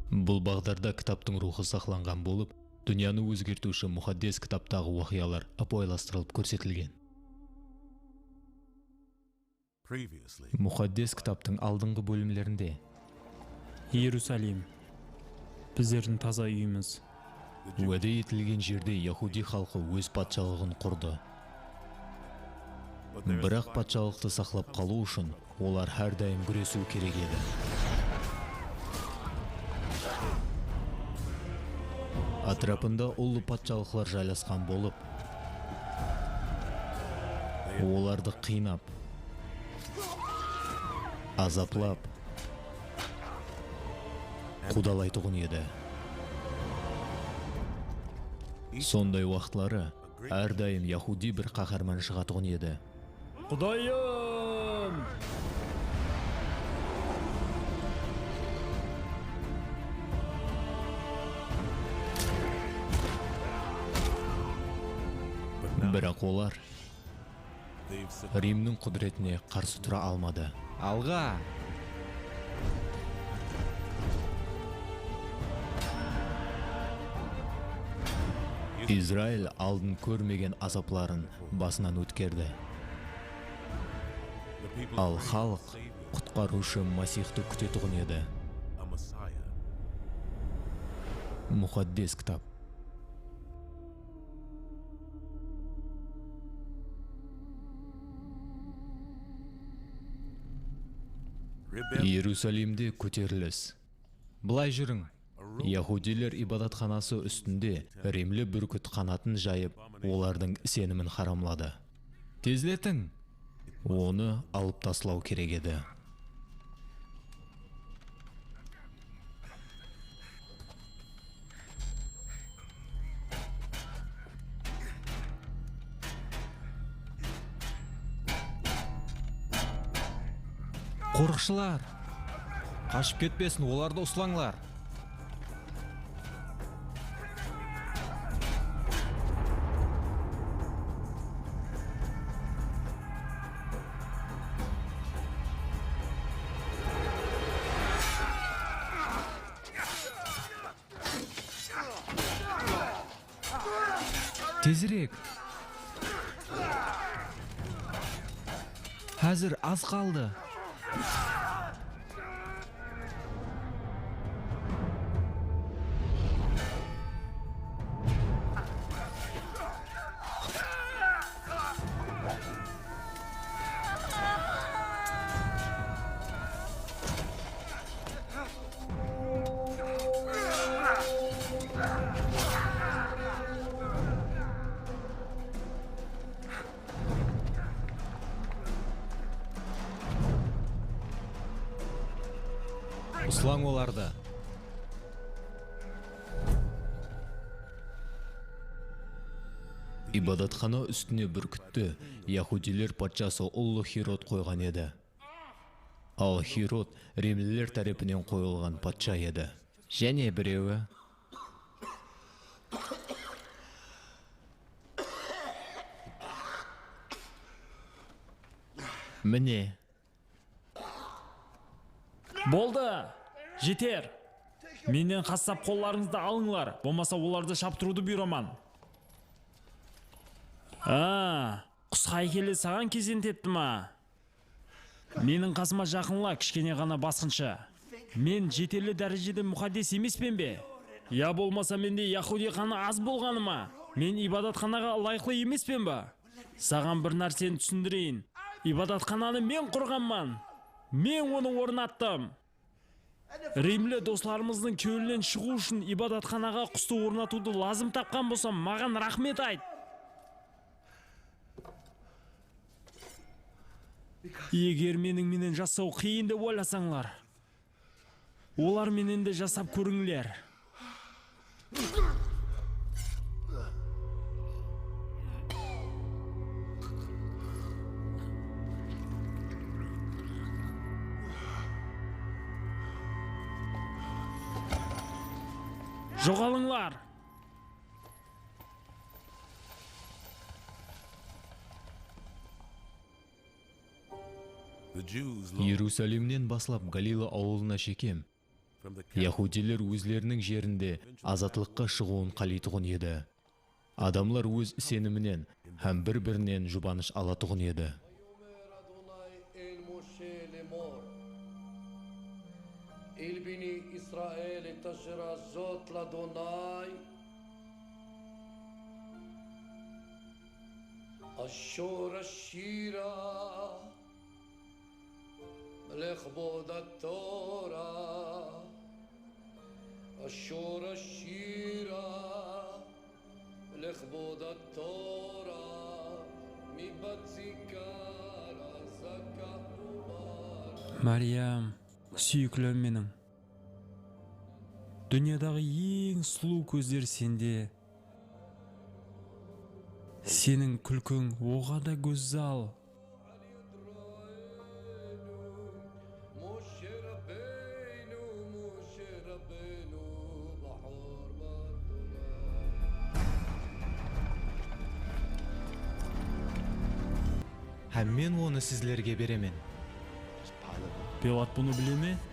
Бұл бағдарда кітаптың рухы сақланған болып, дүнияны өзгертуші мұхаддес кітаптағы уақиялар апойластырылып көрсетілген. Мұхаддес кітаптың алдыңғы бөлімдерінде Иерусалим, біздердің таза үйіміз. уәде етілген жерде Яхуди халқы өз патшалығын құрды. Бірақ патшалықты сақлап қалу үшін олар әрдайым күресу керек еді. Атрапында ұлы патшалықлар жайласқан болып, оларды қинап, азаплап, қудалайтұғын еді. Сондай уақытлары әрдайым Яхуди бір қаһарман шығатұғын еді. Құдайым! Бірақ олар Римнің құдіретіне қарсы тұра алмады. Алға! Израиль алдын көрмеген азапларын басынан өткерді. Ал халық құтқарушы Масихты күтетұғын еді. Мұхаддес кітап. Иерусалимде көтеріліс. Былай жүрің. Яхудилер ибадатханасы үстінде римлі бүркіт қанатын жайып, олардың сенімін харамлады. Тезлетің, оны алып таслау керек еді. Қорықшылар! Қашып кетпесін, оларды ұстаңлар. Тезірек! Әзір аз қалды. Ұслаң оларды. Ибадатхана үстіне бүркітті Яхудилер патшасы ұлы Хирот қойған еді. Ал Хирот римлілер тарапынан қойылған патша еді. Және біреуі. Міне. Болды! Жетер! Менен қасап қолларыңызды алыңлар, болмаса оларды шаптыруды бұйыраман. Құс хайкелі саған кезентетті ма? Менің қасыма жақынла, кішкене ғана басқыншы. Мен жетерлі дәрежеде мұхаддес емеспен бе? Я болмаса менде Яхуди қаны аз болғаны ма? Мен ибадатханаға лайықлы емеспен ба? Саған бір нәрсені түсіндірейін. Ибадатхананы мен құрғанман. Мен оны орнаттым. Римлі достарымыздың көлінен шығу үшін ибадатханаға құсты орнатуды лазым тапқан болсам, маған рахмет айт. Егер менен жасау қиын деп ойласаңлар, олар менен де жасап көріңлер. Жоғалыңлар! Иерусалимнен баслап Галила ауылына шекем, яһудилер өзлерінің жерінде азатлыққа шығуын қалайтұғын еді. Адамлар өз сенімінен һәм бір-бірінен жұбаныш алатұғын еді. אל בני ישראל את אשר הזאת לאדוני אשור השירה לכבוד התורה אשור השירה לכבוד התורה מבת זיקר הזקה ובר Мариям, сүйіклім менің. Дүниядағы ең сұлу көздер сенде. Сенің күлкің оғада көззал. משה רבנו בחור ברדולה Һәм мен оны сізлерге беремен. Пилат бұны біле ме?